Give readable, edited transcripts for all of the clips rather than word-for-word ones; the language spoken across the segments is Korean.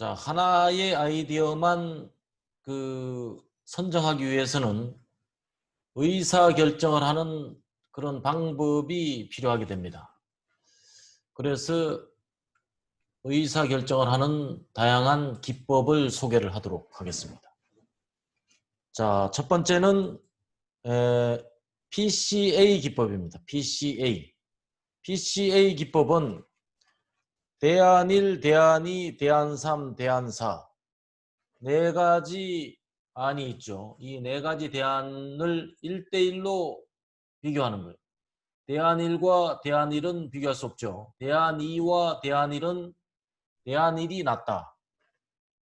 자, 하나의 아이디어만 선정하기 위해서는 의사결정을 하는 그런 방법이 필요하게 됩니다. 그래서 의사결정을 하는 다양한 기법을 소개를 하도록 하겠습니다. 자, 첫 번째는 PCA 기법입니다. PCA. PCA 기법은 대안일, 대안이, 대안삼, 대안사 네 가지 안이 있죠. 이 네 가지 대안을 1대1로 비교하는 거예요. 대안1과 대안1은 비교할 수 없죠. 대안2와 대안1은 대안1이 낫다.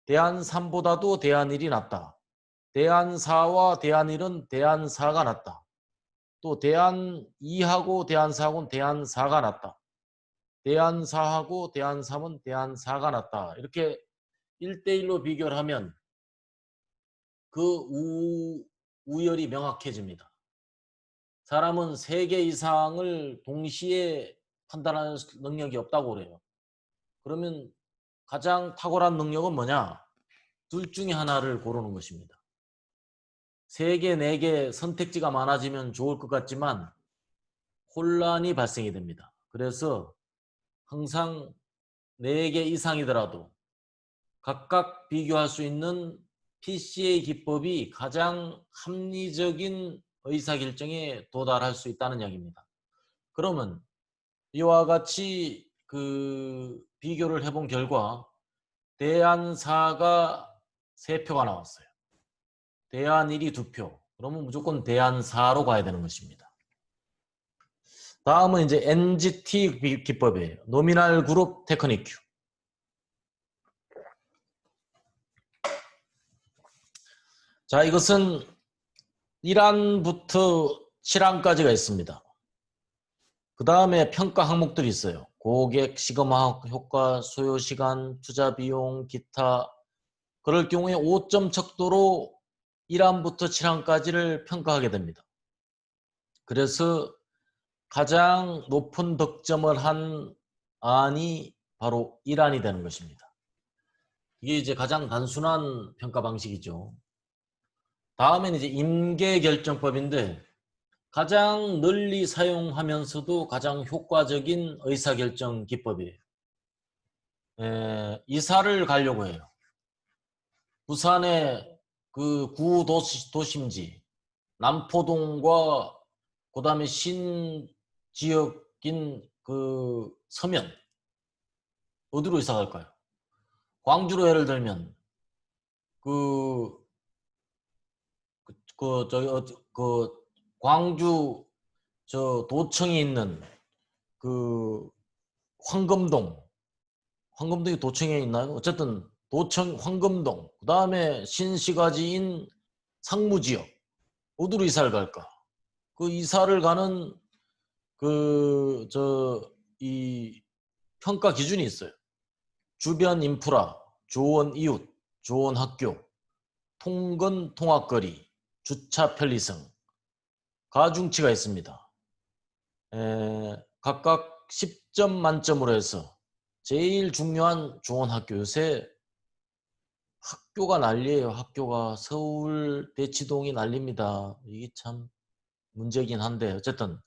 대안3보다도 대안1이 낫다. 대안4와 대안1은 대안4가 낫다. 또 대안2하고 대안4하고는 대안4가 낫다. 대안4하고 대안3은 대안4가 낫다. 이렇게 1대1로 비교를 하면 그 우열이 명확해집니다. 사람은 3개 이상을 동시에 판단하는 능력이 없다고 그래요. 그러면 가장 탁월한 능력은 뭐냐? 둘 중에 하나를 고르는 것입니다. 3개, 4개 선택지가 많아지면 좋을 것 같지만 혼란이 발생이 됩니다. 그래서 항상 4개 이상이더라도 각각 비교할 수 있는 PCA 기법이 가장 합리적인 의사결정에 도달할 수 있다는 이야기입니다. 그러면 이와 같이 비교를 해본 결과 대안4가 3표가 나왔어요. 대안1이 2표. 그러면 무조건 대안4로 가야 되는 것입니다. 다음은 이제 NGT 기법이에요. 노미널 그룹 테크니큐. 자, 이것은 1항부터 7항까지가 있습니다. 그 다음에 평가 항목들이 있어요. 고객, 시그마 효과, 소요 시간, 투자 비용, 기타. 그럴 경우에 5점 척도로 1항부터 7항까지를 평가하게 됩니다. 그래서 가장 높은 득점을 한 안이 바로 1안이 되는 것입니다. 이게 이제 가장 단순한 평가 방식이죠. 다음엔 이제 임계결정법인데 가장 널리 사용하면서도 가장 효과적인 의사결정 기법이에요. 이사를 가려고 해요. 부산의 그 구도심지 남포동과 그 다음에 신지역인 그 서면 어디로 이사 갈까요? 광주로 예를 들면 광주 저 도청이 있는 그 황금동이 도청에 있나요? 어쨌든 도청 황금동 그 다음에 신시가지인 상무지역 어디로 이사를 갈까? 그 이사를 가는 이 평가 기준이 있어요. 주변 인프라, 좋은 이웃, 좋은 학교, 통근 통학거리, 주차 편리성, 가중치가 있습니다. 각각 10점 만점으로 해서 제일 중요한 좋은 학교. 요새 학교가 난리예요. 학교가 서울 대치동이 난립니다. 이게 참 문제긴 한데 어쨌든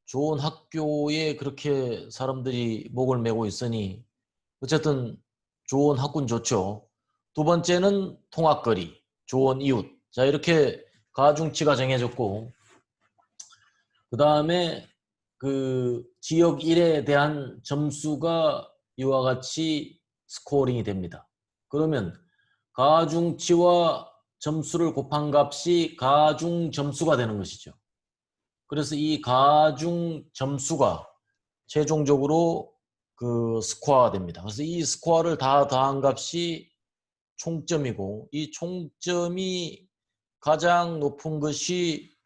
좋은 학교에 그렇게 사람들이 목을 메고 있으니 어쨌든 좋은 학군 좋죠. 두 번째는 통학거리, 좋은 이웃. 자, 이렇게 가중치가 정해졌고 그 다음에 그 지역 1에 대한 점수가 이와 같이 스코어링이 됩니다. 그러면 가중치와 점수를 곱한 값이 가중 점수가 되는 것이죠. 그래서 이 가중 점수가 최종적으로 그 스코어가 됩니다. 그래서 이 스코어를 다 더한 값이 총점이고 이 총점이 가장 높은 것이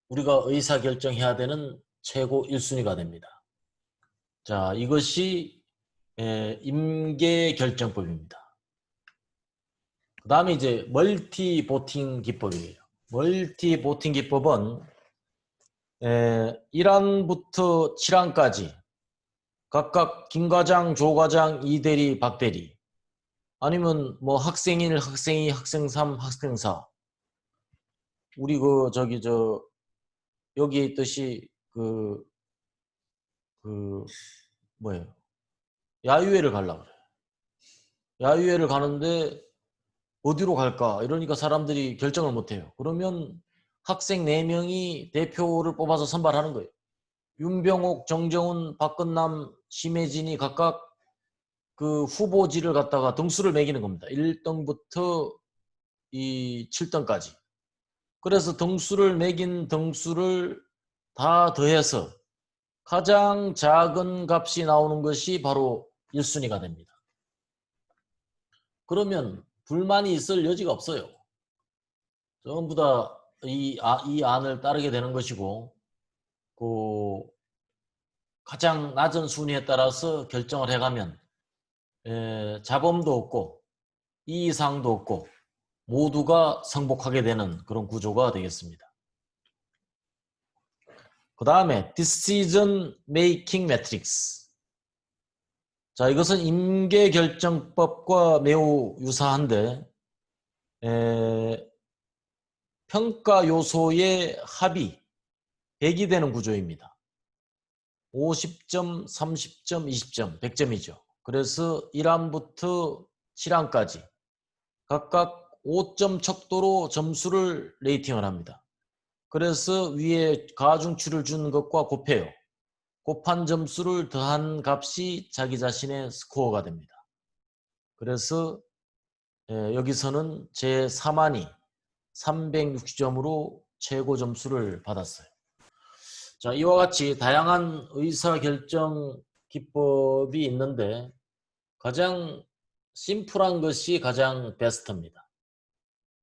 우리가 의사결정해야 되는 최고 1순위가 됩니다. 자, 이것이 임계결정법입니다. 그 다음에 이제 멀티보팅 기법이에요. 멀티보팅 기법은 1항부터 7항까지 각각 김과장, 조과장, 이대리, 박대리 아니면 뭐 학생 1, 학생 2, 학생 3, 학생 4. 우리 그 저기 저 여기에 있듯이 그 뭐예요? 야유회를 가려고 그래. 야유회를 가는데 어디로 갈까? 이러니까 사람들이 결정을 못 해요. 그러면 학생 4명이 대표를 뽑아서 선발하는 거예요. 윤병옥, 정정훈, 박근남, 심혜진이 각각 그 후보지를 갖다가 등수를 매기는 겁니다. 1등부터 이 7등까지. 그래서 등수를 매긴 등수를 다 더해서 가장 작은 값이 나오는 것이 바로 1순위가 됩니다. 그러면 불만이 있을 여지가 없어요. 전부 다 이 안을 따르게 되는 것이고, 그 가장 낮은 순위에 따라서 결정을 해가면 자범도 없고 이의사항도 없고 모두가 승복하게 되는 그런 구조가 되겠습니다. 그 다음에 Decision Making Matrix. 자, 이것은 임계결정법과 매우 유사한데 평가 요소의 합이 100이 되는 구조입니다. 50점, 30점, 20점, 100점이죠. 그래서 1항부터 7항까지 각각 5점 척도로 점수를 레이팅을 합니다. 그래서 위에 가중치를 주는 것과 곱해요. 곱한 점수를 더한 값이 자기 자신의 스코어가 됩니다. 그래서 여기서는 제 3안이 360점으로 최고 점수를 받았어요. 자, 이와 같이 다양한 의사결정 기법이 있는데 가장 심플한 것이 가장 베스트입니다.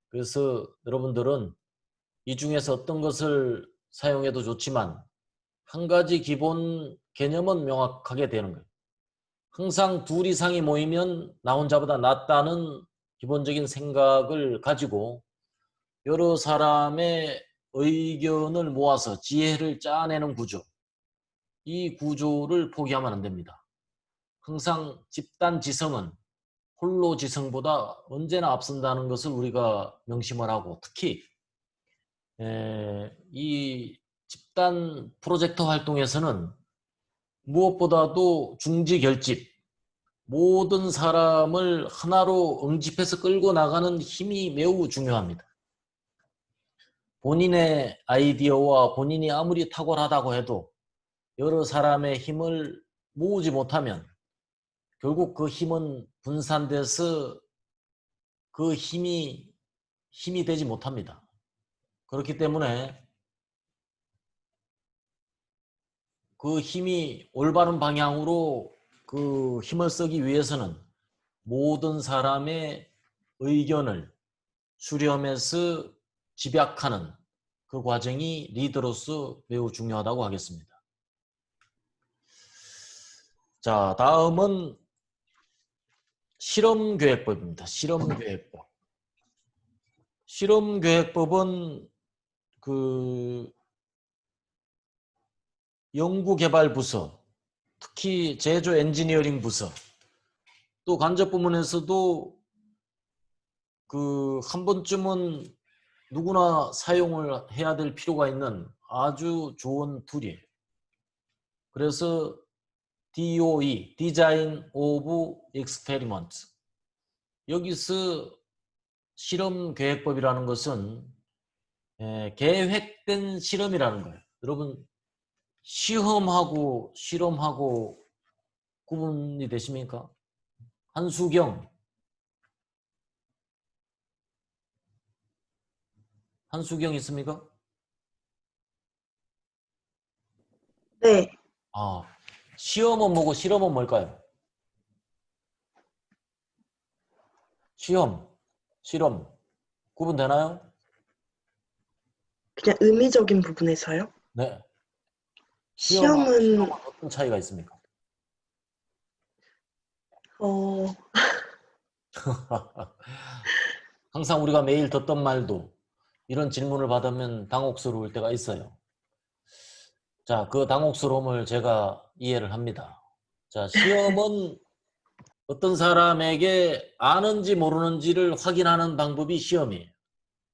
그래서 여러분들은 이 중에서 어떤 것을 사용해도 좋지만 한 가지 기본 개념은 명확하게 되는 거예요. 항상 둘 이상이 모이면 나 혼자보다 낫다는 기본적인 생각을 가지고 여러 사람의 의견을 모아서 지혜를 짜내는 구조. 이 구조를 포기하면 안 됩니다. 항상 집단 지성은 홀로 지성보다 언제나 앞선다는 것을 우리가 명심을 하고 특히 이 집단 프로젝트 활동에서는 무엇보다도 중지 결집, 모든 사람을 하나로 응집해서 끌고 나가는 힘이 매우 중요합니다. 본인의 아이디어와 본인이 아무리 탁월하다고 해도 여러 사람의 힘을 모으지 못하면 결국 그 힘은 분산돼서 그 힘이 되지 못합니다. 그렇기 때문에 그 힘이 올바른 방향으로 그 힘을 쓰기 위해서는 모든 사람의 의견을 수렴해서 집약하는 그 과정이 리더로서 매우 중요하다고 하겠습니다. 자, 다음은 실험계획법입니다. 실험계획법. 실험계획법은 그 연구개발부서, 특히 제조 엔지니어링 부서, 또 간접 부문에서도 그 한 번쯤은 누구나 사용을 해야 될 필요가 있는 아주 좋은 툴이에요. 그래서 DOE, Design of Experiment. 여기서 실험계획법이라는 것은 계획된 실험이라는 거예요. 여러분 시험하고 실험하고 구분이 되십니까? 한수경 있습니까? 네. 아, 시험은 뭐고 실험은 뭘까요? 시험, 실험 구분되나요? 그냥 의미적인 부분에서요? 네. 시험하고 시험은 실험은 어떤 차이가 있습니까? 항상 우리가 매일 듣던 말도 이런 질문을 받으면 당혹스러울 때가 있어요. 자, 그 당혹스러움을 제가 이해를 합니다. 자, 시험은 어떤 사람에게 아는지 모르는지를 확인하는 방법이 시험이에요.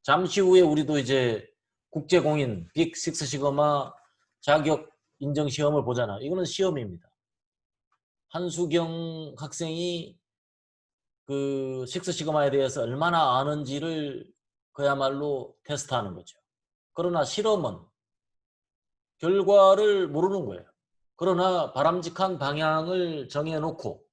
잠시 후에 우리도 이제 국제공인 빅 식스 시그마 자격 인정 시험을 보잖아. 이거는 시험입니다. 한수경 학생이 그 식스 시그마에 대해서 얼마나 아는지를 그야말로 테스트하는 거죠. 그러나 실험은 결과를 모르는 거예요. 그러나 바람직한 방향을 정해놓고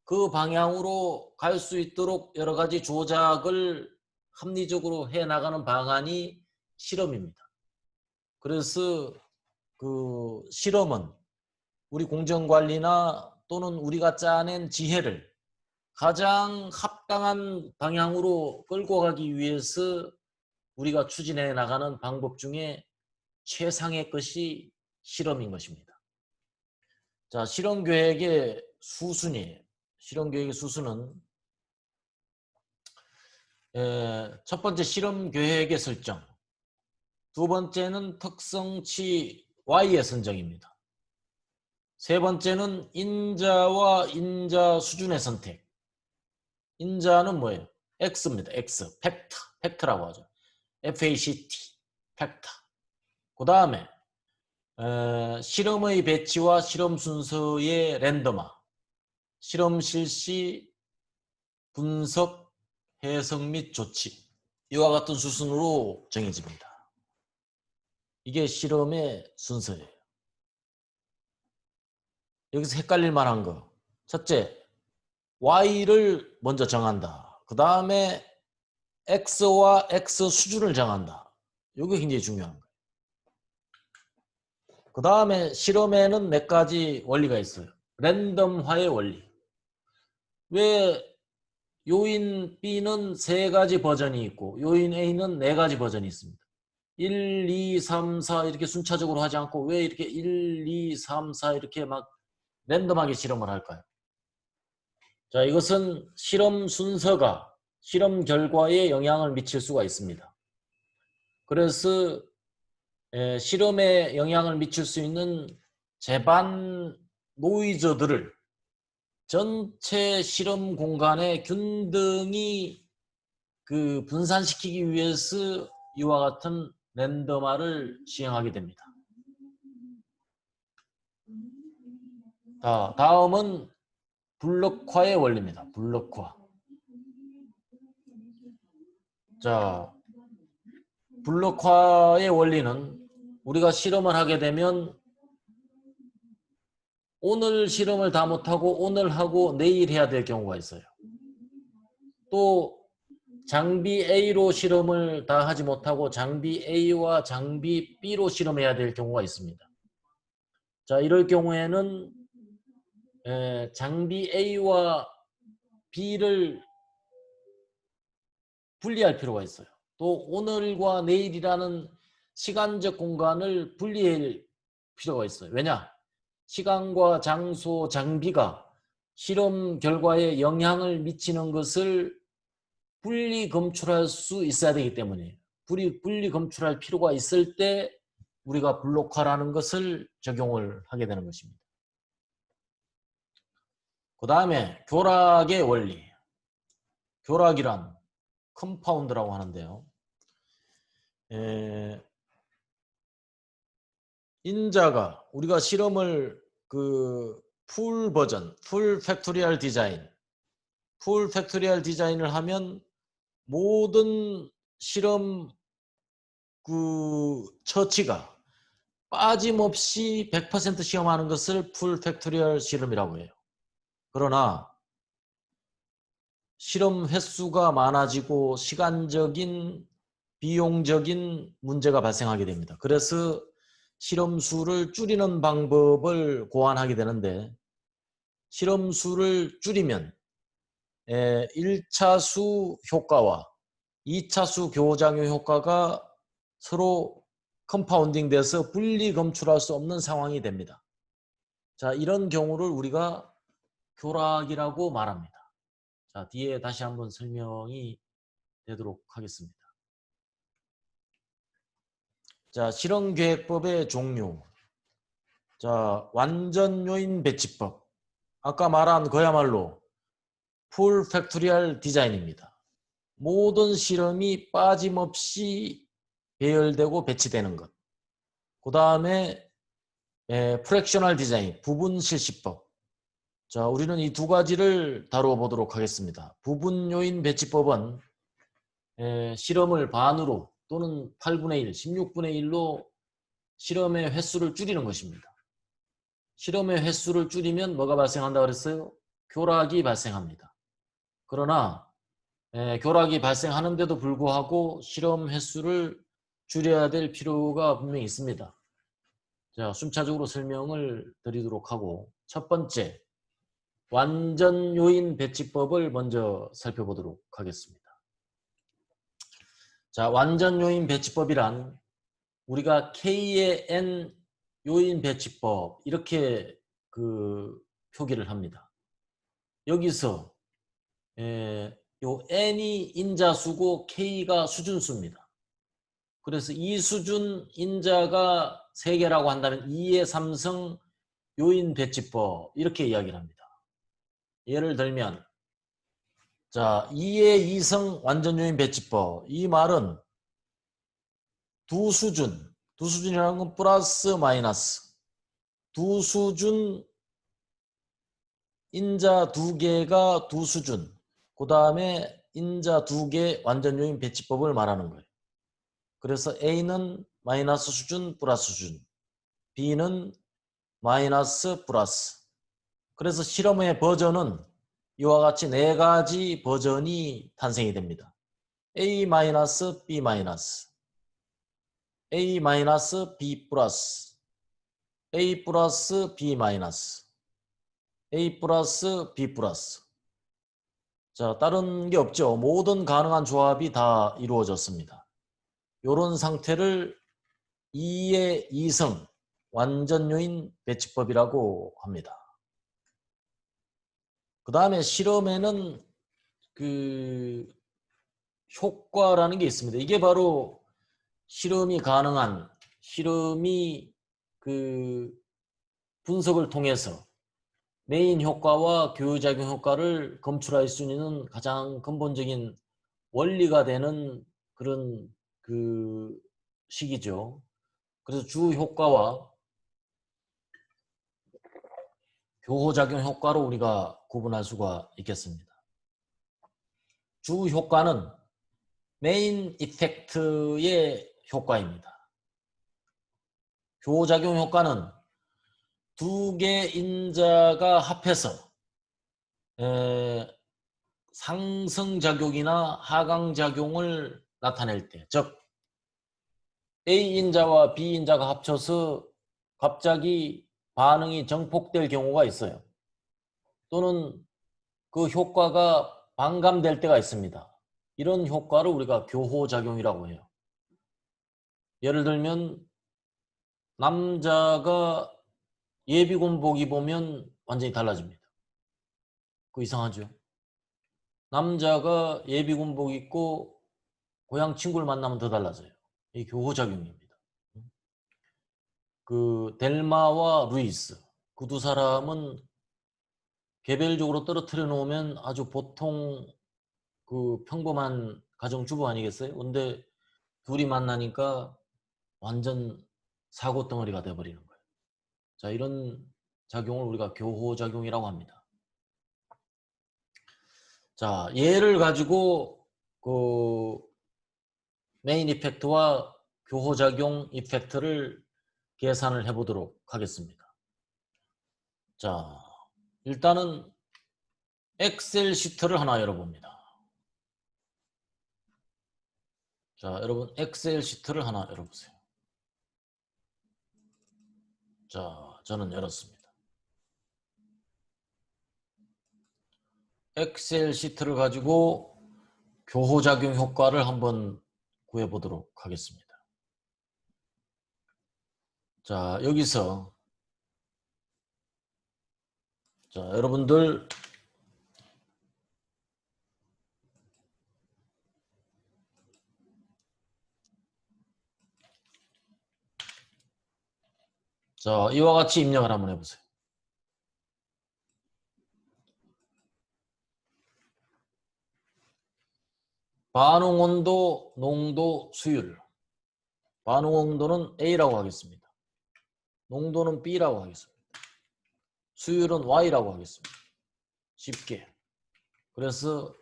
그 방향으로 갈 수 있도록 여러 가지 조작을 합리적으로 해나가는 방안이 실험입니다. 그래서 그 실험은 우리 공정관리나 또는 우리가 짜낸 지혜를 가장 합당한 방향으로 끌고 가기 위해서 우리가 추진해 나가는 방법 중에 최상의 것이 실험인 것입니다. 자, 실험 계획의 수순이에요. 실험 계획의 수순은 첫 번째 실험 계획의 설정, 두 번째는 특성치 Y의 선정입니다. 세 번째는 인자와 인자 수준의 선택. 인자는 뭐예요? X입니다. X, 팩트, 팩트라고 하죠. FACT, 팩트. 그 다음에 실험의 배치와 실험 순서의 랜덤화, 실험 실시, 분석, 해석 및 조치. 이와 같은 수순으로 정해집니다. 이게 실험의 순서예요. 여기서 헷갈릴 만한 거. 첫째, Y를 먼저 정한다. 그 다음에 X와 X 수준을 정한다. 이게 굉장히 중요한 거예요. 그 다음에 실험에는 몇 가지 원리가 있어요. 랜덤화의 원리. 왜 요인 B는 세 가지 버전이 있고 요인 A는 네 가지 버전이 있습니다. 1, 2, 3, 4 이렇게 순차적으로 하지 않고 왜 이렇게 1, 2, 3, 4 이렇게 막 랜덤하게 실험을 할까요? 자, 이것은 실험 순서가 실험 결과에 영향을 미칠 수가 있습니다. 그래서 실험에 영향을 미칠 수 있는 제반 노이즈들을 전체 실험 공간에 균등히 그 분산시키기 위해서 이와 같은 랜덤화를 시행하게 됩니다. 자, 다음은 블록화의 원리입니다. 블록화. 자, 블록화의 원리는 우리가 실험을 하게 되면 오늘 실험을 다 못하고 오늘 하고 내일 해야 될 경우가 있어요. 또 장비 A로 실험을 다 하지 못하고 장비 A와 장비 B로 실험해야 될 경우가 있습니다. 자, 이럴 경우에는 장비 A와 B를 분리할 필요가 있어요. 또 오늘과 내일이라는 시간적 공간을 분리할 필요가 있어요. 왜냐? 시간과 장소, 장비가 실험 결과에 영향을 미치는 것을 분리 검출할 수 있어야 되기 때문이에요. 분리 검출할 필요가 있을 때 우리가 블록화라는 것을 적용을 하게 되는 것입니다. 그 다음에 교락의 원리. 교락이란 컴파운드라고 하는데요. 인자가 우리가 실험을 풀 버전, 풀 팩토리얼 디자인을 하면 모든 실험 처치가 빠짐없이 100% 시험하는 것을 풀 팩토리얼 실험이라고 해요. 그러나 실험 횟수가 많아지고 시간적인 비용적인 문제가 발생하게 됩니다. 그래서 실험 수를 줄이는 방법을 고안하게 되는데 실험 수를 줄이면 1차 수 효과와 2차 수 교장의 효과가 서로 컴파운딩 돼서 분리 검출할 수 없는 상황이 됩니다. 자, 이런 경우를 우리가 교락이라고 말합니다. 자, 뒤에 다시 한번 설명이 되도록 하겠습니다. 자, 실험계획법의 종류. 자, 완전 요인 배치법. 아까 말한 그야말로 풀 팩토리얼 디자인입니다. 모든 실험이 빠짐없이 배열되고 배치되는 것. 그 다음에 프랙셔널 디자인, 부분 실시법. 자, 우리는 이 두 가지를 다루어 보도록 하겠습니다. 부분 요인 배치법은 실험을 반으로 또는 8분의 1, 16분의 1로 실험의 횟수를 줄이는 것입니다. 실험의 횟수를 줄이면 뭐가 발생한다 그랬어요? 교락이 발생합니다. 그러나 교락이 발생하는데도 불구하고 실험 횟수를 줄여야 될 필요가 분명히 있습니다. 자, 순차적으로 설명을 드리도록 하고, 첫 번째, 완전 요인 배치법을 먼저 살펴보도록 하겠습니다. 자, 완전 요인 배치법이란 우리가 K의 N 요인 배치법 이렇게 표기를 합니다. 여기서 요 N이 인자수고 K가 수준수입니다. 그래서 이 수준 인자가 3개라고 한다면 2의 3성 요인 배치법 이렇게 이야기를 합니다. 예를 들면 자 2의 2성 완전 요인 배치법, 이 말은 두 수준이라는 건 플러스 마이너스 두 수준 인자 2개가 두 수준, 그 다음에 인자 2개 완전 요인 배치법을 말하는 거예요. 그래서 A는 마이너스 수준 플러스 수준, B는 마이너스 플러스. 그래서 실험의 버전은 이와 같이 4가지 버전이 탄생이 됩니다. A 마이너스 B 마이너스, A 마이너스 B 플러스, A 플러스 B 마이너스, A 플러스 B 플러스. 자, 다른 게 없죠. 모든 가능한 조합이 다 이루어졌습니다. 이런 상태를 2의 2성 완전 요인 배치법이라고 합니다. 그 다음에 실험에는 효과라는 게 있습니다. 이게 바로 실험이 가능한, 실험이 분석을 통해서 메인 효과와 교유작용 효과를 검출할 수 있는 가장 근본적인 원리가 되는 그런 식이죠. 그래서 주 효과와 교호작용 효과로 우리가 구분할 수가 있겠습니다. 주 효과는 메인 이펙트의 효과입니다. 교호작용 효과는 2개 인자가 합해서 상승작용이나 하강작용을 나타낼 때, 즉 A인자와 B인자가 합쳐서 갑자기 반응이 정폭될 경우가 있어요. 또는 그 효과가 반감될 때가 있습니다. 이런 효과를 우리가 교호작용이라고 해요. 예를 들면 남자가 예비군복 입으면 완전히 달라집니다. 그거 이상하죠? 남자가 예비군복 입고 고향 친구를 만나면 더 달라져요. 이게 교호작용입니다. 델마와 루이스, 그 두 사람은 개별적으로 떨어뜨려 놓으면 아주 보통 평범한 가정주부 아니겠어요? 근데 둘이 만나니까 완전 사고 덩어리가 돼버리는 거예요. 자, 이런 작용을 우리가 교호작용이라고 합니다. 자, 얘를 가지고 메인 이펙트와 교호작용 이펙트를 계산을 해보도록 하겠습니다. 자, 일단은 엑셀 시트를 하나 열어봅니다. 자, 여러분 엑셀 시트를 하나 열어보세요. 자, 저는 열었습니다. 엑셀 시트를 가지고 교호작용 효과를 한번 구해보도록 하겠습니다. 자, 여기서 자, 여러분들 자, 이와 같이 입력을 한번 해보세요. 반응 온도, 농도, 수율. 반응 온도는 A라고 하겠습니다. 농도는 B라고 하겠습니다. 수율은 Y라고 하겠습니다. 쉽게. 그래서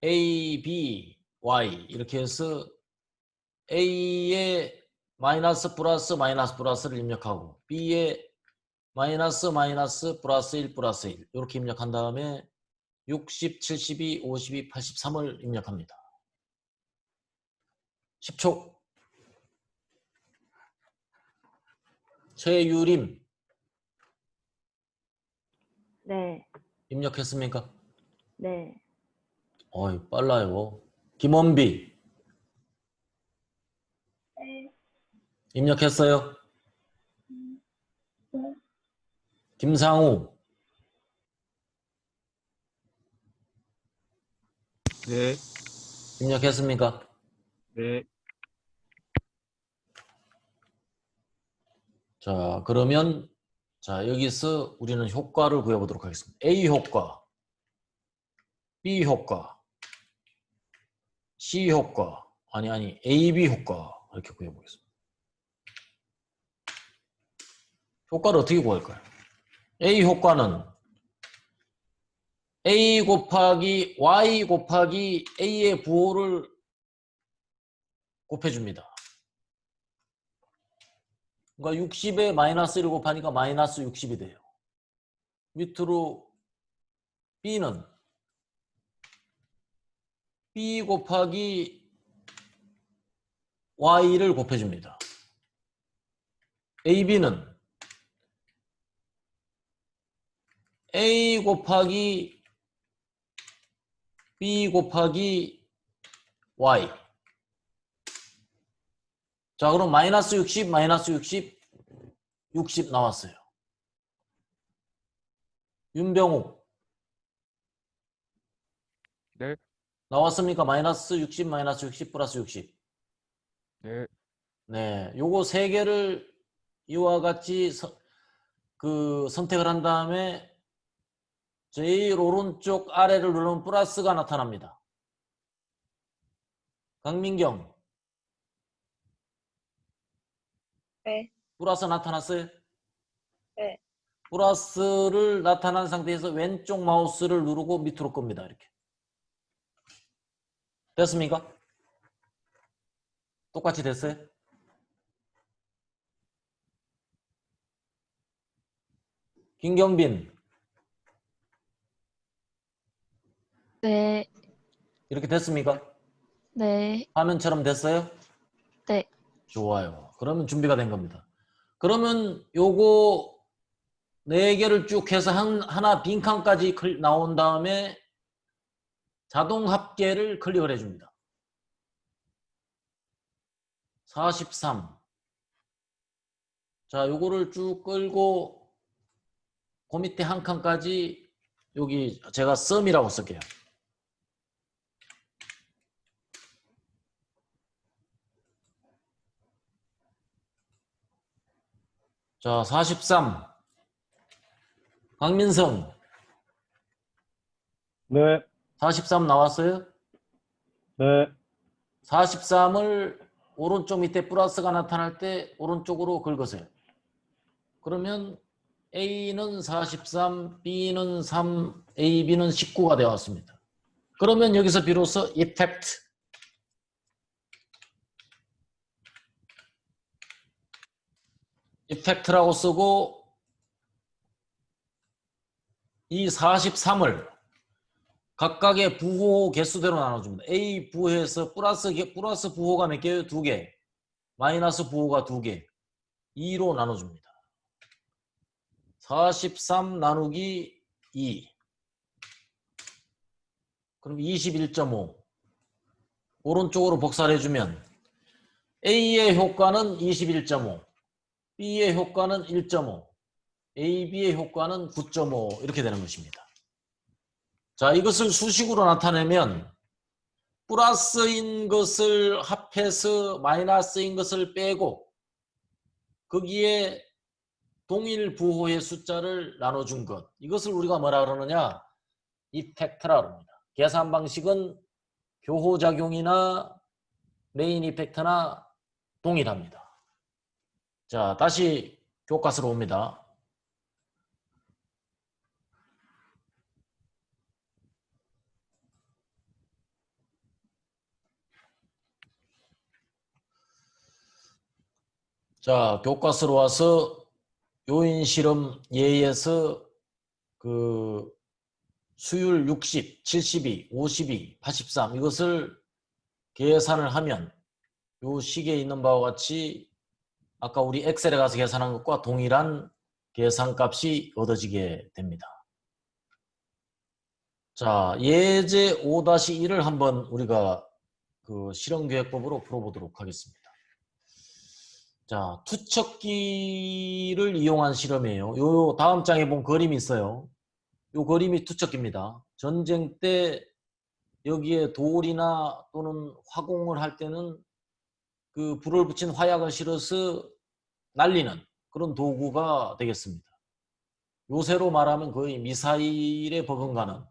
A, B, Y 이렇게 해서 A에 마이너스 플러스 마이너스 플러스를 입력하고 B에 마이너스 마이너스 플러스 1 플러스 1 이렇게 입력한 다음에 60, 72, 52, 83을 입력합니다. 10초. 최유림 네, 입력했습니까? 네, 어이 빨라요. 김원비 입력했어요? 김상우 네, 입력했습니까? 네, 자, 그러면 자, 여기서 우리는 효과를 구해 보도록 하겠습니다. A 효과, B 효과, C 효과, 아니 AB 효과 이렇게 구해 보겠습니다. 효과를 어떻게 구할까요? A 효과는 A 곱하기 Y 곱하기 A의 부호를 곱해줍니다. 그러니까 60에 마이너스 1을 곱하니까 마이너스 60이 돼요. 밑으로 B는 B 곱하기 Y를 곱해줍니다. AB는 A 곱하기 B 곱하기 Y. 자, 그럼 마이너스 60, 마이너스 60, 60 나왔어요. 윤병욱. 네, 나왔습니까? 마이너스 60, 마이너스 60, 플러스 60. 네, 네, 요거 세 개를 이와 같이 선택을 한 다음에 제일 오른쪽 아래를 누르면 플러스가 나타납니다. 강민경. 네. 플러스 나타났어요? 네. 플러스를 나타난 상태에서 왼쪽 마우스를 누르고 밑으로 끕니다. 이렇게. 됐습니까? 똑같이 됐어요? 김경빈. 네, 이렇게 됐습니까? 네, 화면처럼 됐어요? 네, 좋아요. 그러면 준비가 된 겁니다. 그러면 요거 네 개를 쭉 해서 하나 빈칸까지 나온 다음에 자동 합계를 클릭을 해줍니다. 43. 자, 요거를 쭉 끌고 그 밑에 한 칸까지 여기 제가 sum이라고 쓸게요. 자, 43. 강민성. 네, 43 나왔어요? 네, 43을 오른쪽 밑에 플러스가 나타날 때 오른쪽으로 긁으세요. 그러면 A는 43, B는 3, AB는 19가 되었습니다. 그러면 여기서 비로소 effect effect라고 쓰고 이 43을 각각의 부호 개수대로 나눠줍니다. A 부호에서 플러스 부호가 몇 개예요? 2개. 마이너스 부호가 2개. 2로 나눠줍니다. 43 나누기 2. 그럼 21.5. 오른쪽으로 복사를 해주면 A의 효과는 21.5. B의 효과는 1.5. AB의 효과는 9.5. 이렇게 되는 것입니다. 자, 이것을 수식으로 나타내면 플러스인 것을 합해서 마이너스인 것을 빼고 거기에 동일 부호의 숫자를 나눠준 것. 이것을 우리가 뭐라 그러느냐? 이펙트라 그럽니다. 계산 방식은 교호작용이나 메인 이펙트나 동일합니다. 자, 다시 교과서로 옵니다. 자, 교과서로 와서 요인 실험 예에서 그 수율 60, 72, 52, 83 이것을 계산을 하면 요 식에 있는 바와 같이 아까 우리 엑셀에 가서 계산한 것과 동일한 계산값이 얻어지게 됩니다. 자, 예제 5-1을 한번 우리가 그 실험계획법으로 풀어보도록 하겠습니다. 자, 투척기를 이용한 실험이에요. 요 다음 장에 본 그림이 있어요. 요 그림이 투척기입니다. 전쟁 때 여기에 돌이나 또는 화공을 할 때는 그 불을 붙인 화약을 실어서 날리는 그런 도구가 되겠습니다. 요새로 말하면 거의 미사일에 버금가는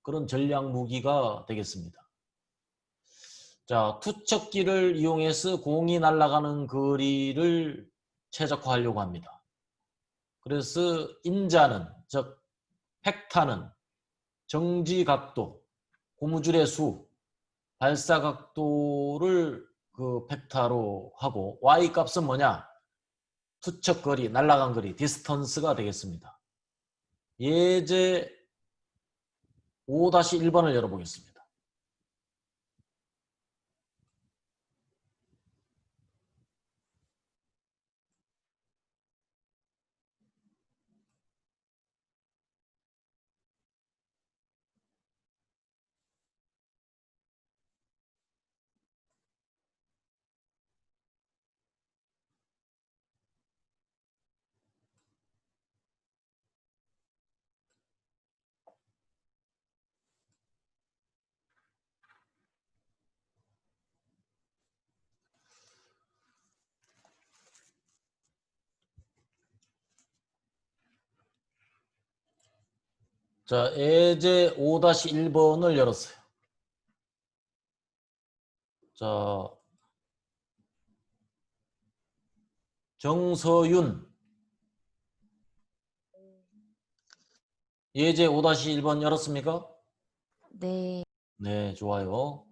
그런 전략 무기가 되겠습니다. 자, 투척기를 이용해서 공이 날아가는 거리를 최적화하려고 합니다. 그래서 인자는, 즉 팩타는 정지 각도, 고무줄의 수, 발사 각도를 그 팩타로 하고 y 값은 뭐냐? 투척 거리, 날아간 거리, 디스턴스가 되겠습니다. 예제 5-1번을 열어보겠습니다. 자, 예제 5-1번을 열었어요. 자, 정서윤. 예제 5-1번 열었습니까? 네. 네, 좋아요.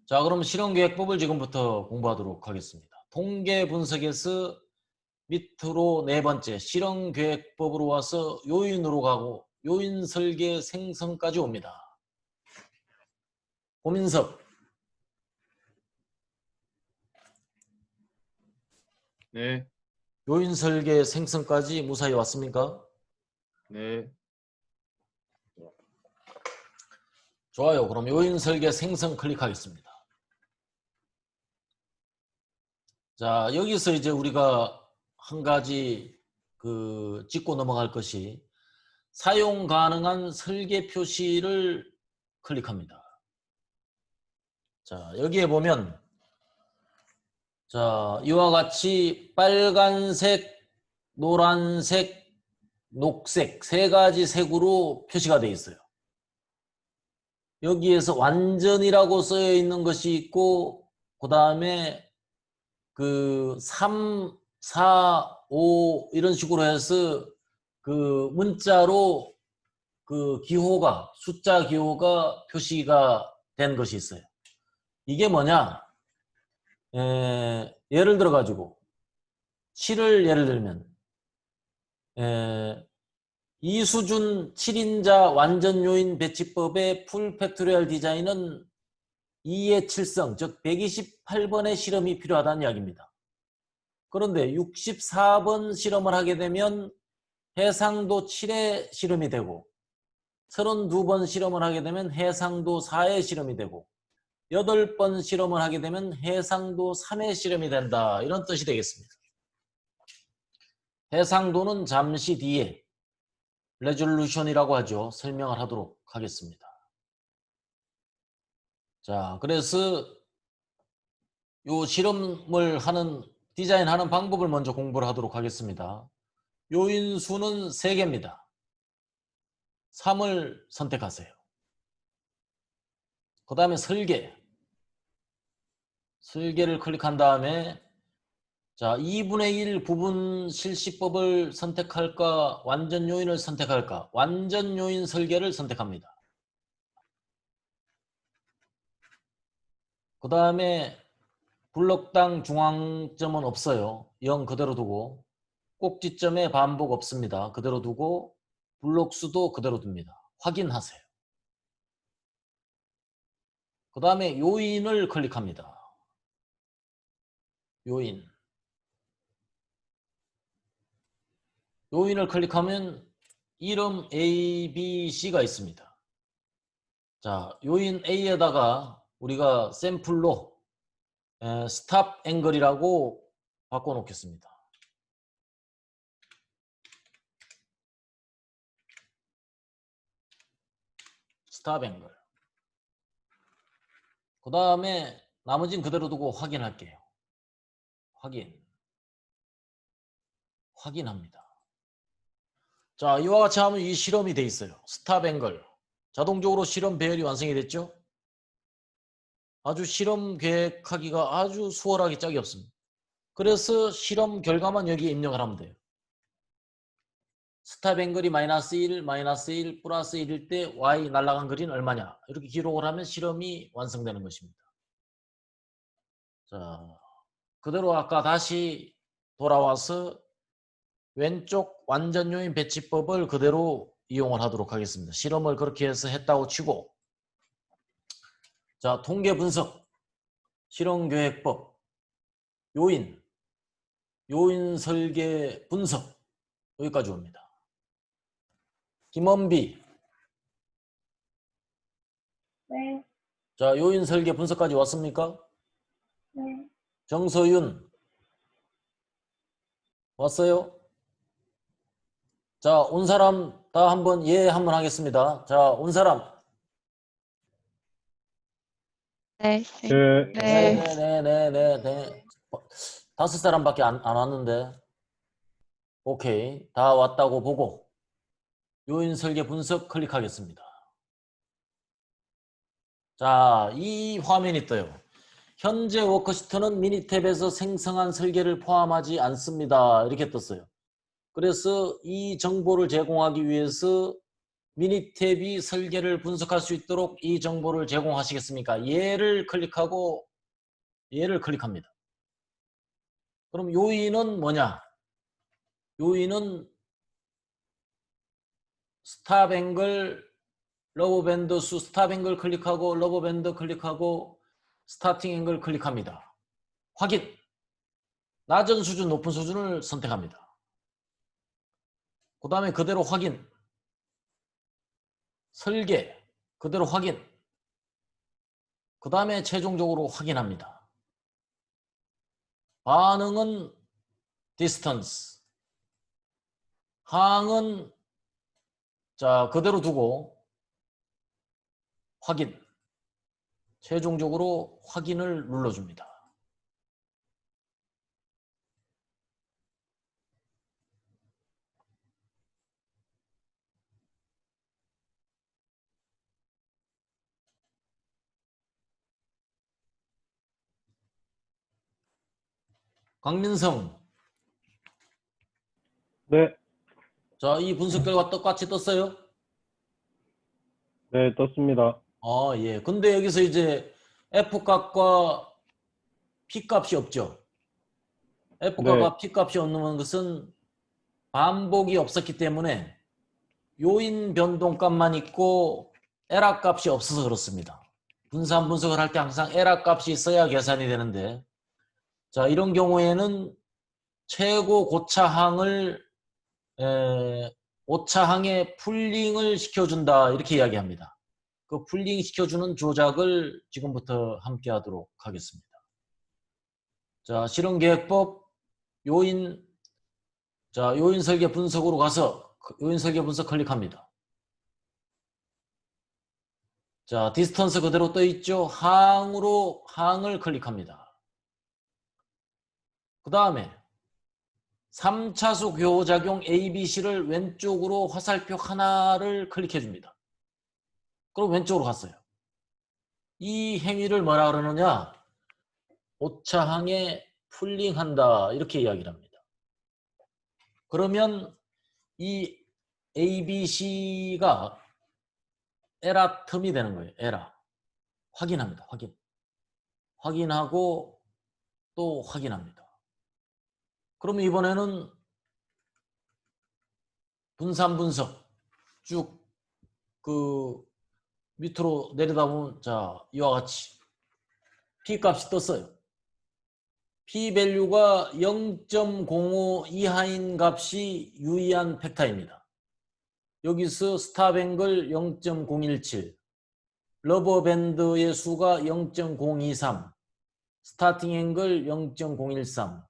자, 그럼 실험계획법을 지금부터 공부하도록 하겠습니다. 통계 분석에서 밑으로 네 번째 실험계획법으로 와서 요인으로 가고 요인 설계 생성까지 옵니다. 고민석. 네. 요인 설계 생성까지 무사히 왔습니까? 네. 좋아요. 그럼 요인 설계 생성 클릭하겠습니다. 자, 여기서 이제 우리가 한 가지 짚고 넘어갈 것이 사용 가능한 설계 표시를 클릭합니다. 자, 여기에 보면 자, 이와 같이 빨간색, 노란색, 녹색 세 가지 색으로 표시가 되어 있어요. 여기에서 완전이라고 쓰여 있는 것이 있고 그 다음에 3, 4, 5 이런 식으로 해서 문자로 기호가 숫자 기호가 표시가 된 것이 있어요. 이게 뭐냐? 예를 들어 가지고 7을 예를 들면 이수준 7인자 완전 요인 배치법의 풀 팩토리얼 디자인은 2의 7성, 즉 128번의 실험이 필요하다는 이야기입니다. 그런데 64번 실험을 하게 되면 해상도 7의 실험이 되고 32번 실험을 하게 되면 해상도 4의 실험이 되고 8번 실험을 하게 되면 해상도 3의 실험이 된다. 이런 뜻이 되겠습니다. 해상도는 잠시 뒤에 레졸루션이라고 하죠. 설명을 하도록 하겠습니다. 자, 그래서 요 실험을 디자인하는 방법을 먼저 공부를 하도록 하겠습니다. 요인 수는 3개입니다. 3을 선택하세요. 그 다음에 설계. 설계를 클릭한 다음에 자, 2분의 1 부분 실시법을 선택할까? 완전 요인을 선택할까? 완전 요인 설계를 선택합니다. 그 다음에 블럭당 중앙점은 없어요. 0 그대로 두고 꼭지점에 반복 없습니다. 그대로 두고 블록 수도 그대로 둡니다. 확인하세요. 그 다음에 요인을 클릭합니다. 요인을 클릭하면 이름 A, B, C가 있습니다. 자, 요인 A에다가 우리가 샘플로 스탑 앵글이라고 바꿔놓겠습니다. 스탑 앵글. 그 다음에 나머지는 그대로 두고 확인할게요. 확인합니다. 자, 이와 같이 하면 이 실험이 돼 있어요. 스탑 앵글. 자동적으로 실험 배열이 완성이 됐죠? 아주 실험 계획하기가 아주 수월하게 짝이 없습니다. 그래서 실험 결과만 여기에 입력을 하면 돼요. 스탑 앵글이 마이너스 1, 플러스 1일 때 Y 날아간 거리는 얼마냐. 이렇게 기록을 하면 실험이 완성되는 것입니다. 자, 그대로 아까 다시 돌아와서 왼쪽 완전 요인 배치법을 그대로 이용을 하도록 하겠습니다. 실험을 그렇게 해서 했다고 치고 자, 통계 분석, 실험계획법, 요인 설계 분석 여기까지 옵니다. 김원비. 네. 자, 요인 설계 분석까지 왔습니까? 네. 정서윤. 왔어요? 자, 온 사람 다 한번 한번 하겠습니다. 자, 온 사람. 네. 네. 네. 5사람밖에 안 왔는데. 오케이. 다 왔다고 보고 요인 설계 분석 클릭하겠습니다. 자, 이 화면이 떠요. 현재 워크시트는 미니탭에서 생성한 설계를 포함하지 않습니다. 이렇게 떴어요. 그래서 이 정보를 제공하기 위해서 미니탭이 설계를 분석할 수 있도록 이 정보를 제공하시겠습니까? 얘를 클릭하고 얘를 클릭합니다. 그럼 요인은 뭐냐? 요인은 스탑 앵글, 러버밴드 수, 스탑 앵글 클릭하고 러버밴드 클릭하고 스타팅 앵글 클릭합니다. 확인. 낮은 수준, 높은 수준을 선택합니다. 그 다음에 그대로 확인. 설계. 그대로 확인. 그 다음에 최종적으로 확인합니다. 반응은 distance. 항은 자, 그대로 두고 확인. 최종적으로 확인을 눌러줍니다. 강민성. 네, 자, 이 분석 결과 똑같이 떴어요? 네, 떴습니다. 아, 예. 근데 여기서 이제 F값과 P값이 없죠? F값과 P값이 없는 것은 반복이 없었기 때문에 요인 변동값만 있고 에라 값이 없어서 그렇습니다. 분산 분석을 할 때 항상 에라 값이 있어야 계산이 되는데 자, 이런 경우에는 최고 고차항을 오차항에 풀링을 시켜준다 이렇게 이야기합니다. 그 풀링 시켜주는 조작을 지금부터 함께 하도록 하겠습니다. 자, 실험계획법 요인 자, 요인 설계 분석으로 가서 요인 설계 분석 클릭합니다. 자, 디스턴스 그대로 떠 있죠? 항을 클릭합니다. 그 다음에 3차수 교호작용 ABC를 왼쪽으로 화살표 하나를 클릭해 줍니다. 그럼 왼쪽으로 갔어요. 이 행위를 뭐라 그러느냐? 오차항에 풀링한다 이렇게 이야기를 합니다. 그러면 이 ABC가 에라 텀이 되는 거예요. 에라. 확인합니다. 확인하고 또 확인합니다. 그러면 이번에는 분산 분석 쭉 그 밑으로 내려다 보면 자 이와 같이 P 값이 떴어요. P 밸류가 0.05 이하인 값이 유의한 팩터입니다. 여기서 스탑 앵글 0.017, 러버 밴드의 수가 0.023, 스타팅 앵글 0.013,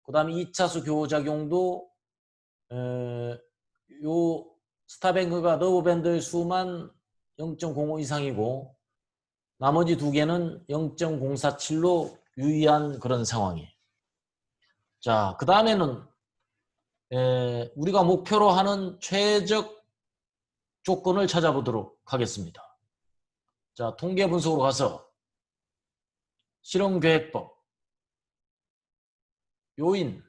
그 다음에 2차수 교호작용도 요 스탑 앵글과 러버 밴드의 수만 0.05 이상이고 나머지 두 개는 0.047로 유의한 그런 상황이에요. 자, 그 다음에는 우리가 목표로 하는 최적 조건을 찾아보도록 하겠습니다. 자, 통계 분석으로 가서 실험계획법, 요인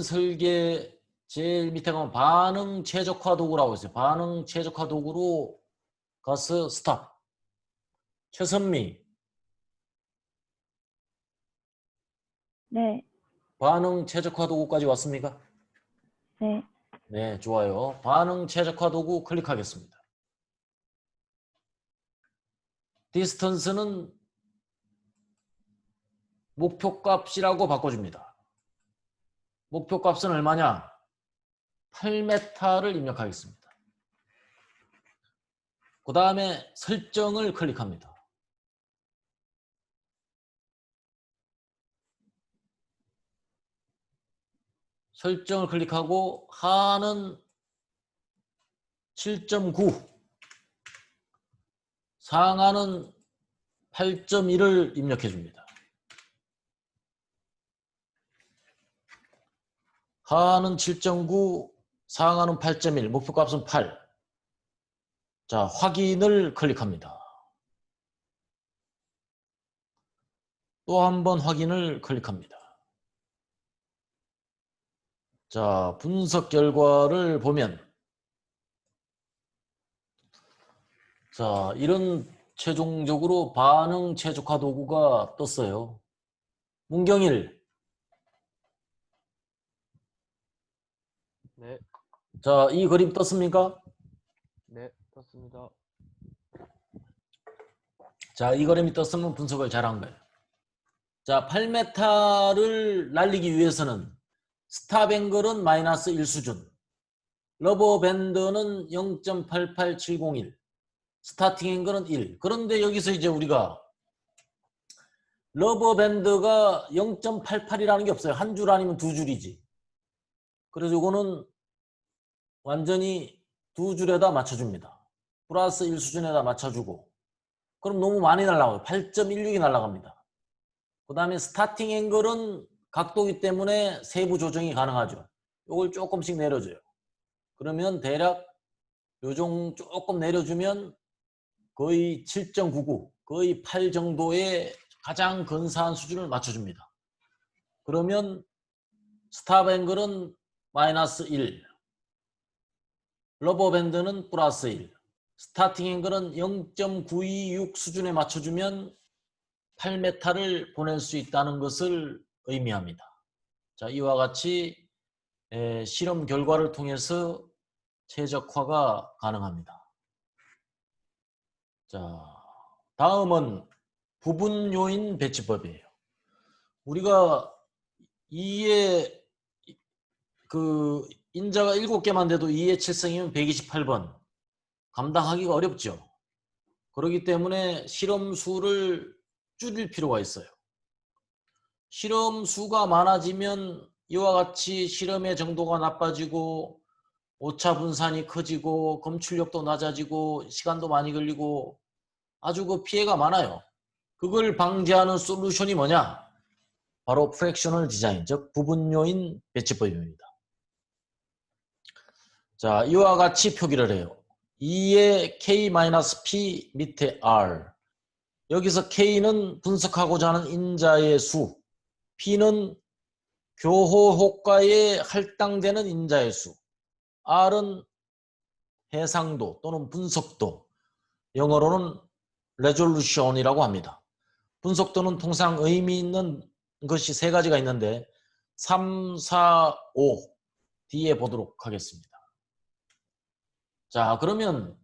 설계 제일 밑에 가면 반응 최적화 도구라고 있어요. 반응 최적화 도구로 가서 스탑. 최선미, 네. 반응 최적화 도구까지 왔습니까? 네. 네, 좋아요. 반응 최적화 도구 클릭하겠습니다. 디스턴스는 목표값이라고 바꿔줍니다. 목표값은 얼마냐? 8m를 입력하겠습니다. 그 다음에 설정을 클릭합니다. 설정을 클릭하고 하는 7.9, 상하는 8.1을 입력해 줍니다. 하는 7.9, 상하는 8.1, 목표값은 8. 자, 확인을 클릭합니다. 또 한 번 확인을 클릭합니다. 자, 분석 결과를 보면 자, 이런 최종적으로 반응 최적화 도구가 떴어요. 문경일. 네. 자, 이 그림 떴습니까? 네. 떴습니다. 자, 이 그림이 떴으면 분석을 잘한 거예요. 자, 8m를 날리기 위해서는 스탑 앵글은 마이너스 1 수준, 러버 밴드는 0.88701, 스타팅 앵글은 1. 그런데 여기서 이제 우리가 러버 밴드가 0.88이라는 게 없어요. 한 줄 아니면 두 줄이지. 그래서 이거는 완전히 두 줄에다 맞춰줍니다. 플러스 1 수준에다 맞춰주고. 그럼 너무 많이 날아가요. 8.16이 날아갑니다. 그 다음에 스타팅 앵글은 각도이기 때문에 세부 조정이 가능하죠. 이걸 조금씩 내려줘요. 그러면 대략 요정 조금 내려주면 거의 7.99, 거의 8 정도의 가장 근사한 수준을 맞춰줍니다. 그러면 스탑 앵글은 마이너스 1, 러버 밴드는 플러스 1, 스타팅 앵글은 0.926 수준에 맞춰주면 8m를 보낼 수 있다는 것을 의미합니다. 자, 이와 같이 실험 결과를 통해서 최적화가 가능합니다. 자, 다음은 부분 요인 배치법이에요. 우리가 2의 그 인자가 7개만 돼도 2의 7승이면 128번. 감당하기가 어렵죠. 그렇기 때문에 실험 수를 줄일 필요가 있어요. 실험 수가 많아지면 이와 같이 실험의 정도가 나빠지고 오차 분산이 커지고 검출력도 낮아지고 시간도 많이 걸리고 아주 그 피해가 많아요. 그걸 방지하는 솔루션이 뭐냐? 바로 프랙셔널 디자인, 즉 부분 요인 배치법입니다. 자, 이와 같이 표기를 해요. 2의 K-P 밑에 R, 여기서 K는 분석하고자 하는 인자의 수, P는 교호 효과에 할당되는 인자의 수, R은 해상도 또는 분석도, 영어로는 resolution이라고 합니다. 분석도는 통상 의미 있는 것이 세 가지가 있는데 3, 4, 5 뒤에 보도록 하겠습니다. 자, 그러면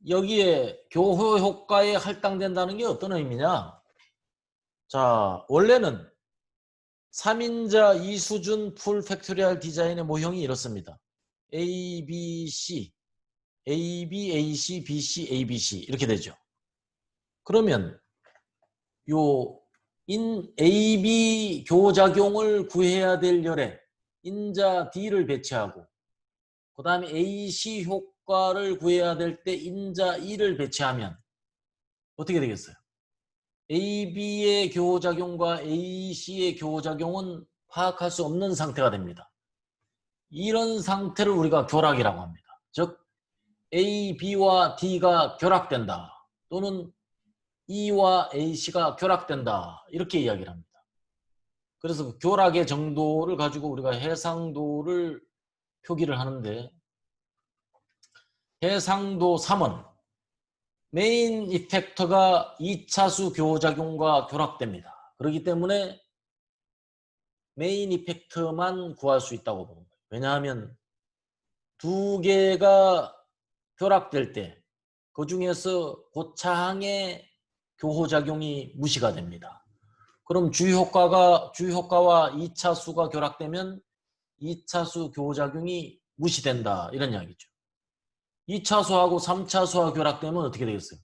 여기에 교호 효과에 할당된다는 게 어떤 의미냐? 자, 원래는 3인자 2수준 풀 팩토리얼 디자인의 모형이 이렇습니다. A, B, C, A, B, A, C, B, C, A, B, C 이렇게 되죠. 그러면 요 A, B 교작용을 구해야 될 열에 인자 D를 배치하고 그 다음에 A, C 효과를 구해야 될 때 인자 E를 배치하면 어떻게 되겠어요? A, B의 교작용과 A, C의 교작용은 파악할 수 없는 상태가 됩니다. 이런 상태를 우리가 결합이라고 합니다. 즉 A, B와 D가 결합된다. 또는 E와 AC가 결합된다. 이렇게 이야기를 합니다. 그래서 그 결합의 정도를 가지고 우리가 해상도를 표기를 하는데 해상도 3은 메인 이펙터가 2차수 교작용과 결합됩니다. 그렇기 때문에 메인 이펙터만 구할 수 있다고 보는 거예요. 왜냐하면 두 개가 결합될 때 그 중에서 고차항의 교호작용이 무시가 됩니다. 그럼 주효과와 2차수가 결합되면 2차수 교호작용이 무시된다. 이런 이야기죠. 2차수하고 3차수가 결합되면 어떻게 되겠어요?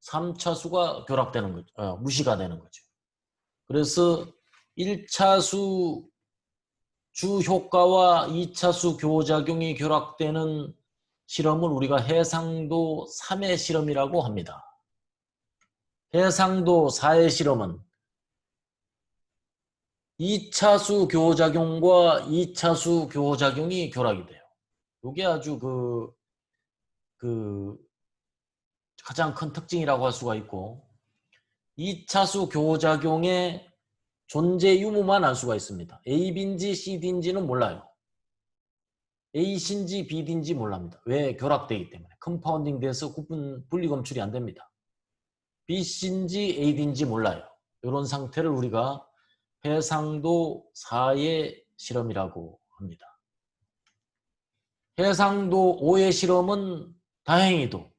3차수가 결합되는 거죠. 무시가 되는 거죠. 그래서 1차수 주효과와 2차수 교호작용이 결합되는 실험을 우리가 해상도 3의 실험이라고 합니다. 해상도 4의 실험은 2차수 교호작용과 2차수 교호작용이 결합이 돼요. 이게 아주 가장 큰 특징이라고 할 수가 있고 2차수 교호작용의 존재 유무만 알 수가 있습니다. AB인지 CD인지는 몰라요. A신지 B인지 몰랍니다. 왜? 결합되기 때문에. 컴파운딩 돼서 분리 검출이 안 됩니다. B신지 AD인지 몰라요. 이런 상태를 우리가 해상도 4의 실험이라고 합니다. 해상도 5의 실험은 다행히도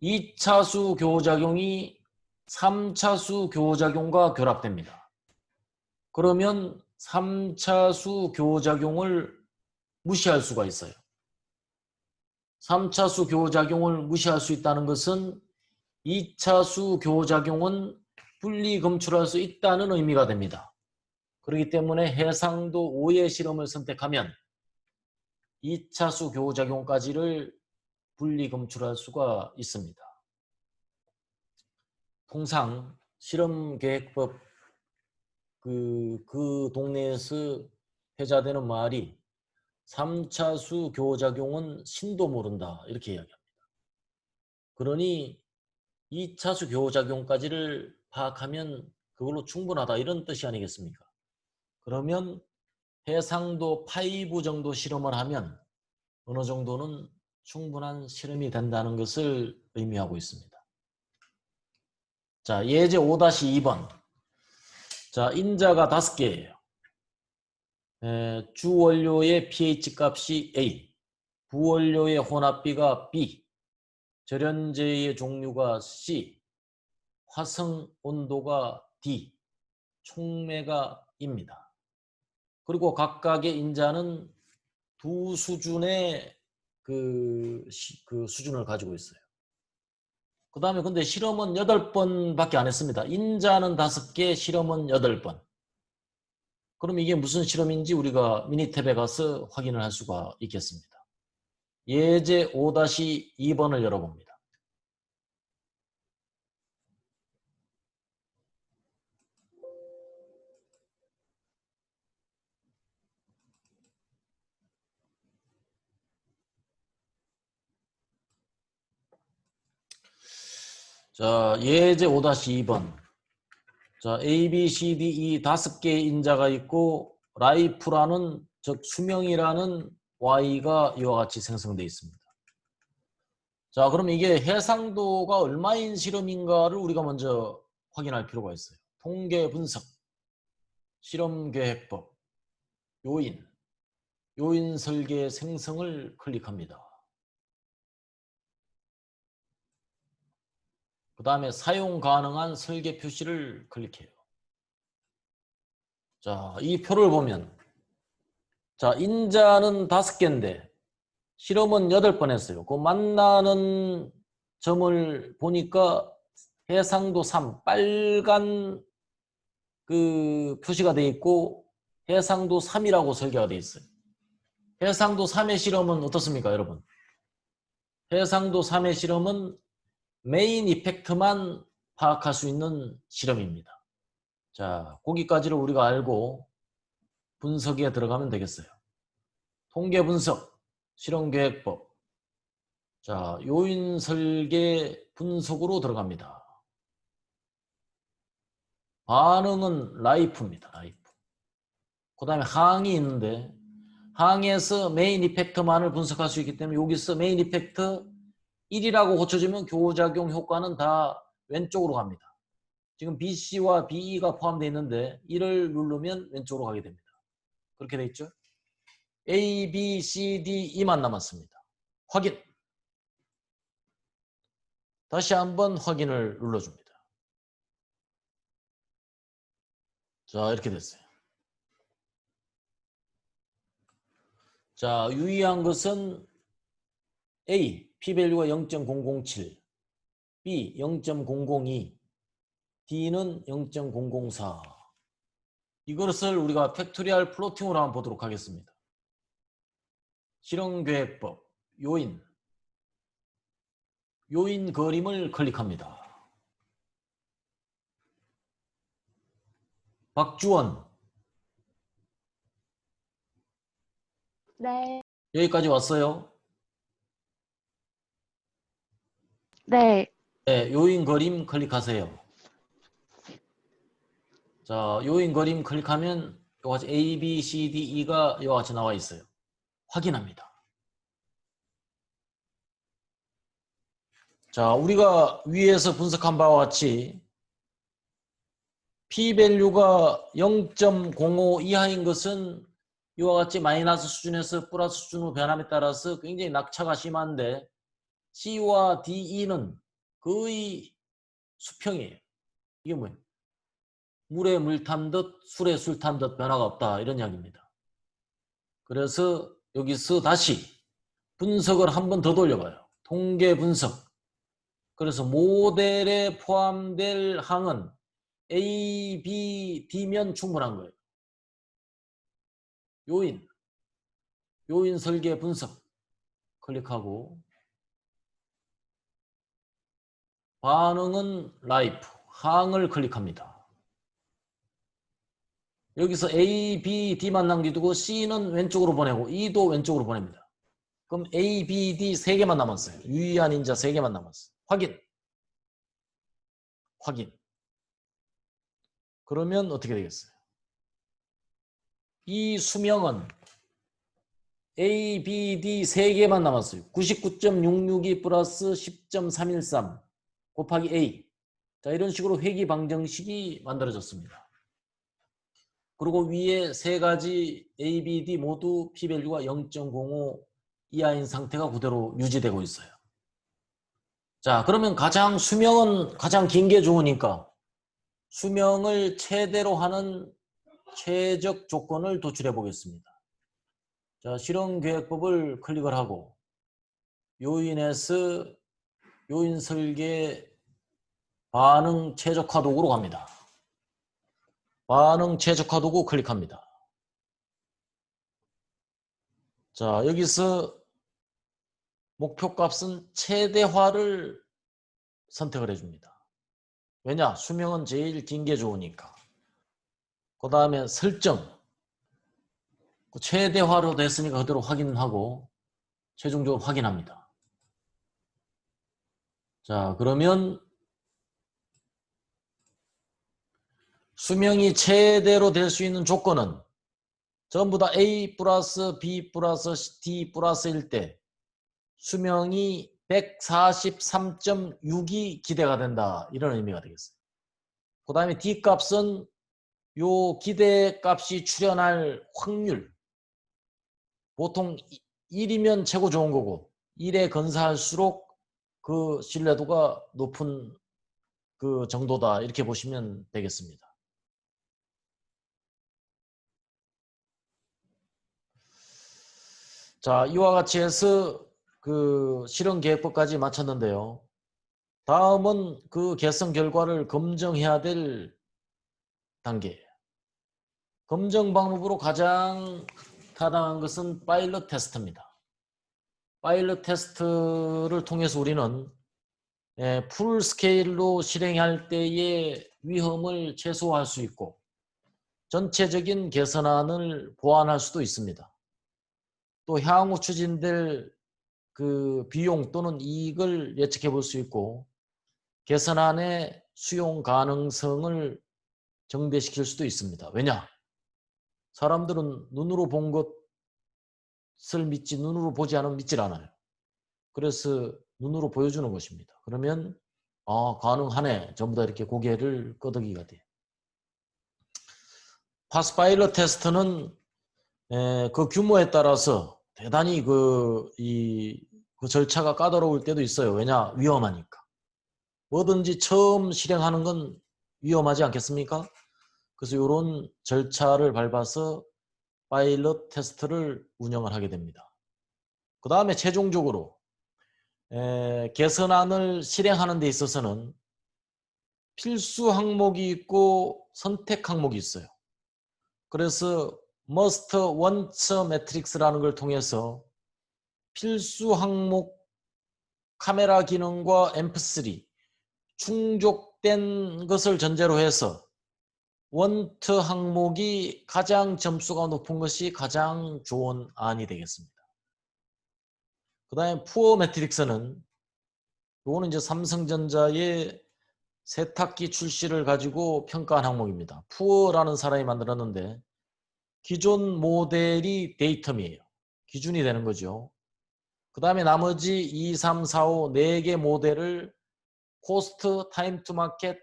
2차수 교호작용이 3차수 교호작용과 결합됩니다. 그러면 3차수 교호작용을 무시할 수가 있어요. 3차수 교호작용을 무시할 수 있다는 것은 2차수 교호작용은 분리 검출할 수 있다는 의미가 됩니다. 그렇기 때문에 해상도 5의 실험을 선택하면 2차수 교호작용까지를 분리 검출할 수가 있습니다. 통상 실험계획법 그 동네에서 회자되는 말이 3차수 교호작용은 신도 모른다 이렇게 이야기합니다. 그러니 2차수 교호작용까지를 파악하면 그걸로 충분하다 이런 뜻이 아니겠습니까? 그러면 해상도 5 정도 실험을 하면 어느 정도는 충분한 실험이 된다는 것을 의미하고 있습니다. 자, 예제 5-2번. 자, 인자가 5개예요. 주원료의 pH 값이 A, 부원료의 혼합비가 B, 절연제의 종류가 C, 화성 온도가 D, 촉매가 E입니다. 그리고 각각의 인자는 두 수준의 그 수준을 가지고 있어요. 그 다음에 근데 실험은 8번밖에 안 했습니다. 인자는 5개, 실험은 8번. 그럼 이게 무슨 실험인지 우리가 미니탭에 가서 확인을 할 수가 있겠습니다. 예제 5-2번을 열어봅니다. 자, 예제 5-2번. 자, A, B, C, D, E 5개의 인자가 있고 라이프라는 즉 수명이라는 Y가 이와 같이 생성되어 있습니다. 자, 그럼 이게 해상도가 얼마인 실험인가를 우리가 먼저 확인할 필요가 있어요. 통계 분석, 실험 계획법, 요인, 요인 설계 생성을 클릭합니다. 그 다음에 사용 가능한 설계 표시를 클릭해요. 자, 이 표를 보면 자, 인자는 5개인데 실험은 8번 했어요. 그 만나는 점을 보니까 해상도 3, 빨간 그 표시가 되어 있고 해상도 3이라고 설계가 되어 있어요. 해상도 3의 실험은 어떻습니까, 여러분? 해상도 3의 실험은 메인 이펙트만 파악할 수 있는 실험입니다. 자, 거기까지를 우리가 알고 분석에 들어가면 되겠어요. 통계 분석, 실험계획법. 자, 요인 설계 분석으로 들어갑니다. 반응은 라이프입니다. 라이프. 그 다음에 항이 있는데 항에서 메인 이펙트만을 분석할 수 있기 때문에 여기서 메인 이펙트 1이라고 고쳐주면 교작용 효과는 다 왼쪽으로 갑니다. 지금 BC와 BE가 포함되어 있는데 1을 누르면 왼쪽으로 가게 됩니다. 그렇게 돼 있죠? A, B, C, D, E만 남았습니다. 확인. 다시 한번 확인을 눌러줍니다. 자, 이렇게 됐어요. 자, 유의한 것은 A, p-value가 0.007, B, 0.002, D는 0.004. 이것을 우리가 팩토리얼 플로팅으로 한번 보도록 하겠습니다. 실험계획법, 요인, 요인 그림을 클릭합니다. 박주원, 네. 여기까지 왔어요? 네. 네, 요인 그림 클릭하세요. 자, 요인 그림 클릭하면 이와 같이 A, B, C, D, E가 이와 같이 나와 있어요. 확인합니다. 자, 우리가 위에서 분석한 바와 같이 p-value가 0.05 이하인 것은 이와 같이 마이너스 수준에서 플러스 수준으로 변함에 따라서 굉장히 낙차가 심한데 C와 DE는 거의 수평이에요. 이게 뭐예요? 물에 물 탄 듯 술에 술 탄 듯 변화가 없다 이런 이야기입니다. 그래서 여기서 다시 분석을 한 번 더 돌려봐요. 통계 분석. 그래서 모델에 포함될 항은 A, B, D면 충분한 거예요. 요인, 요인 설계 분석 클릭하고 반응은 라이프, 항을 클릭합니다. 여기서 A, B, D만 남겨두고 C는 왼쪽으로 보내고 E도 왼쪽으로 보냅니다. 그럼 A, B, D 3개만 남았어요. 유의한 인자 3개만 남았어요. 확인. 확인. 그러면 어떻게 되겠어요? 이 수명은 A, B, D 3개만 남았어요. 99.662 플러스 10.313 곱하기 A. 자, 이런 식으로 회귀 방정식이 만들어졌습니다. 그리고 위에 3가지 A, B, D 모두 p-value가 0.05 이하인 상태가 그대로 유지되고 있어요. 자, 그러면 가장 수명은 가장 긴 게 좋으니까 수명을 최대로 하는 최적 조건을 도출해 보겠습니다. 자, 실험계획법을 클릭을 하고 요인에서 요인 설계 반응 최적화 도구로 갑니다. 반응 최적화 도구 클릭합니다. 자, 여기서 목표값은 최대화를 선택을 해줍니다. 왜냐? 수명은 제일 긴 게 좋으니까. 그 다음에 설정. 최대화로 됐으니까 그대로 확인하고 최종적으로 확인합니다. 자, 그러면 수명이 최대로 될 수 있는 조건은 전부 다 A 플러스 B 플러스 D 플러스일 때 수명이 143.6이 기대가 된다. 이런 의미가 되겠어요. 그 다음에 D 값은 요 기대값이 출현할 확률. 보통 1이면 최고 좋은 거고 1에 근사할수록 그 신뢰도가 높은 그 정도다. 이렇게 보시면 되겠습니다. 자, 이와 같이 해서 그 실험 계획법까지 마쳤는데요. 다음은 그 개선 결과를 검증해야 될 단계예요. 검증 방법으로 가장 타당한 것은 파일럿 테스트입니다. 파일럿 테스트를 통해서 우리는 풀 스케일로 실행할 때의 위험을 최소화할 수 있고 전체적인 개선안을 보완할 수도 있습니다. 또 향후 추진될 그 비용 또는 이익을 예측해 볼 수 있고 개선안의 수용 가능성을 정대시킬 수도 있습니다. 왜냐? 사람들은 눈으로 본 것을 믿지 눈으로 보지 않으면 믿질 않아요. 그래서 눈으로 보여주는 것입니다. 그러면 가능하네. 전부 다 이렇게 고개를 끄덕이게 돼요. 파스파일럿 테스트는 그 규모에 따라서 대단히 그 절차가 까다로울 때도 있어요. 왜냐? 위험하니까. 뭐든지 처음 실행하는 건 위험하지 않겠습니까? 그래서 이런 절차를 밟아서 파일럿 테스트를 운영을 하게 됩니다. 그 다음에 최종적으로 개선안을 실행하는 데 있어서는 필수 항목이 있고 선택 항목이 있어요. 그래서 must, want 매트릭스라는 걸 통해서 필수 항목 카메라 기능과 MP3 충족된 것을 전제로 해서 want 항목이 가장 점수가 높은 것이 가장 좋은 안이 되겠습니다. 그 다음에 poor 매트릭스는 이거는 이제 삼성전자의 세탁기 출시를 가지고 평가한 항목입니다. poor라는 사람이 만들었는데 기존 모델이 데이텀이에요. 기준이 되는 거죠. 그 다음에 나머지 2, 3, 4, 5, 4개 모델을 코스트, 타임 투 마켓,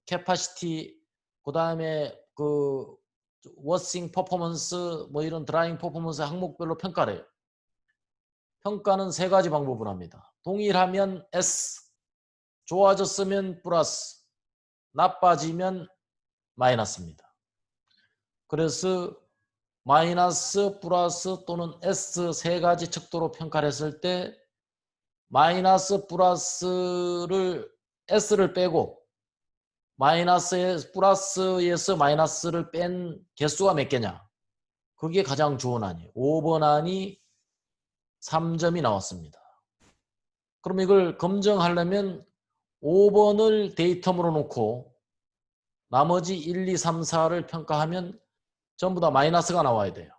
캐파시티, 그 다음에 그 워싱 퍼포먼스, 뭐 이런 드라잉 퍼포먼스 항목별로 평가를 해요. 평가는 3가지 방법을 합니다. 동일하면 S, 좋아졌으면 플러스, 나빠지면 마이너스입니다. 그래서 마이너스, 플러스 또는 S 3가지 척도로 평가를 했을 때 마이너스, 플러스를 S를 빼고 플러스에서 마이너스를 뺀 개수가 몇 개냐? 그게 가장 좋은 안이에요. 5번 안이 3점이 나왔습니다. 그럼 이걸 검증하려면 5번을 데이텀으로 놓고 나머지 1, 2, 3, 4를 평가하면 전부 다 마이너스가 나와야 돼요.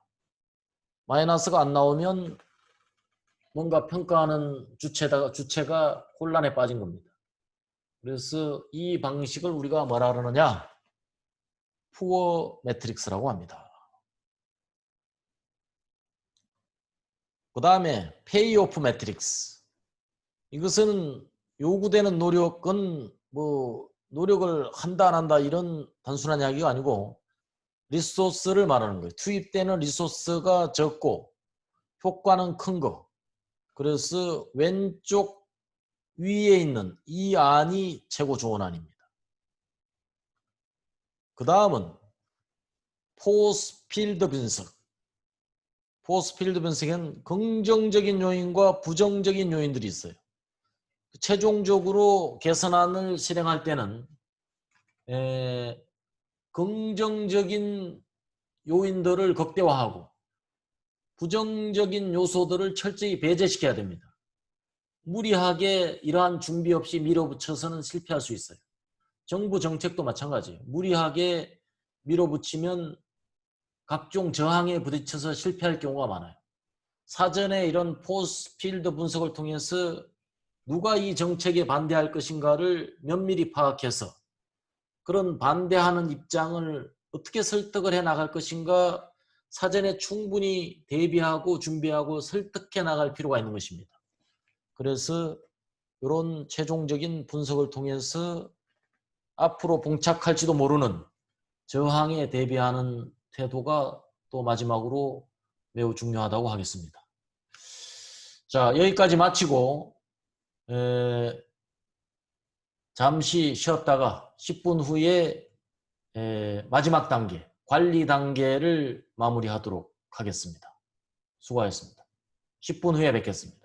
마이너스가 안 나오면 뭔가 평가하는 주체가 혼란에 빠진 겁니다. 그래서 이 방식을 우리가 뭐라 그러느냐? 푸어 매트릭스라고 합니다. 그 다음에 페이오프 매트릭스. 이것은 요구되는 노력은 뭐 노력을 한다 안 한다 이런 단순한 이야기가 아니고 리소스를 말하는 거예요. 투입되는 리소스가 적고 효과는 큰 거. 그래서 왼쪽 위에 있는 이 안이 최고 좋은 안입니다. 그 다음은 포스 필드 분석. 포스 필드 분석은 긍정적인 요인과 부정적인 요인들이 있어요. 최종적으로 개선안을 실행할 때는 긍정적인 요인들을 극대화하고 부정적인 요소들을 철저히 배제시켜야 됩니다. 무리하게 이러한 준비 없이 밀어붙여서는 실패할 수 있어요. 정부 정책도 마찬가지예요. 무리하게 밀어붙이면 각종 저항에 부딪혀서 실패할 경우가 많아요. 사전에 이런 포스 필드 분석을 통해서 누가 이 정책에 반대할 것인가를 면밀히 파악해서 그런 반대하는 입장을 어떻게 설득을 해 나갈 것인가 사전에 충분히 대비하고 준비하고 설득해 나갈 필요가 있는 것입니다. 그래서 이런 최종적인 분석을 통해서 앞으로 봉착할지도 모르는 저항에 대비하는 태도가 또 마지막으로 매우 중요하다고 하겠습니다. 자, 여기까지 마치고 잠시 쉬었다가 10분 후에 마지막 단계, 관리 단계를 마무리하도록 하겠습니다. 수고하셨습니다. 10분 후에 뵙겠습니다.